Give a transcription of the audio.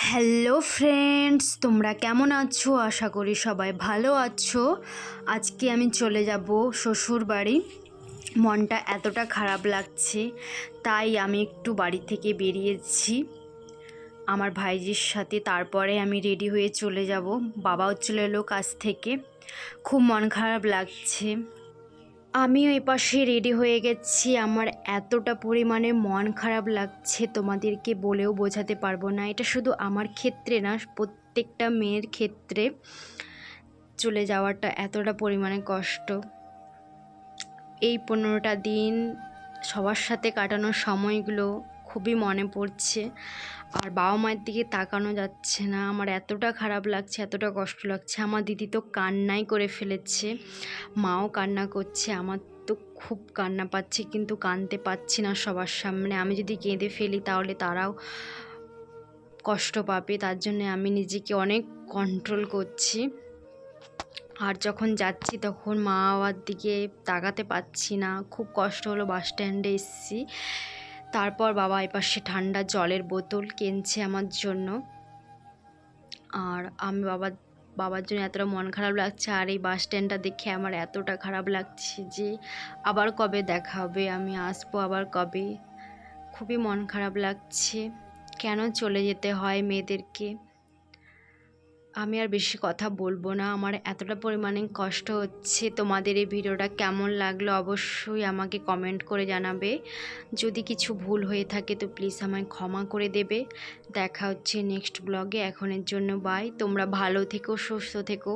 Hello friends, তোমরা কেমন আছো? আশা করি সবাই ভালো আছো। আজকে আমি চলে যাব শ্বশুর বাড়ি। মনটা এতটা খারাপ লাগছে, তাই আমি একটু বাড়ি থেকে বেরিয়েছি আমার ভাইজির সাথে। তারপরে আমি রেডি হয়ে চলে যাব। বাবাও চলে এলো কাজ থেকে। খুব মন খারাপ লাগছে। আমিও এপাশে রেডি হয়ে গেছি। আমার এতটা পরিমাণে মন খারাপ লাগছে, তোমাদেরকে বলেও বোঝাতে পারবো না। এটা শুধু আমার ক্ষেত্রে না, প্রত্যেকটা মেয়ের ক্ষেত্রে চলে যাওয়াটা এতটা পরিমাণে কষ্ট। এই 15টা দিন সবার সাথে কাটানোর সময়গুলো খুবই মনে পড়ছে, আর বাবা মায়ের দিকে তাকানো যাচ্ছে না। আমার এতটা খারাপ লাগছে, এতটা কষ্ট লাগছে। আমার দিদি তো কান্নাই করে ফেলেছে, মাও কান্না করছে। আমার তো খুব কান্না পাচ্ছে, কিন্তু কাঁদতে পারছি না সবার সামনে। আমি যদি কেঁদে ফেলি তাহলে তারাও কষ্ট পাবে, তার জন্য আমি নিজেকে অনেক কন্ট্রোল করছি। আর যখন যাচ্ছি তখন মা বাবার দিকে তাকাতে পারছি না, খুব কষ্ট হলো। বাস স্ট্যান্ডে এসেছি, তারপর বাবা এপাশে ঠান্ডা জলের বোতল কিনছে আমার জন্য। আর আমি বাবার জন্য এতটা মন খারাপ লাগছে। আর এই বাস স্ট্যান্ডটা দেখে আমার এতটা খারাপ লাগছে যে আবার কবে দেখা হবে, আমি আসবো আবার কবে। খুবই মন খারাপ লাগছে, কেন চলে যেতে হয় মেয়েদেরকে। আমি আর বেশি কথা বলবো না, আমার এতটা পরিমাণে কষ্ট হচ্ছে। তোমাদের এই ভিডিওটা কেমন লাগলো অবশ্যই আমাকে কমেন্ট করে জানাবে। যদি কিছু ভুল হয়ে থাকে তো প্লিজ আমায় ক্ষমা করে দেবে। দেখা হচ্ছে নেক্সট ব্লগে। এখনের জন্য বাই। তোমরা ভালো থেকো, সুস্থ থেকো।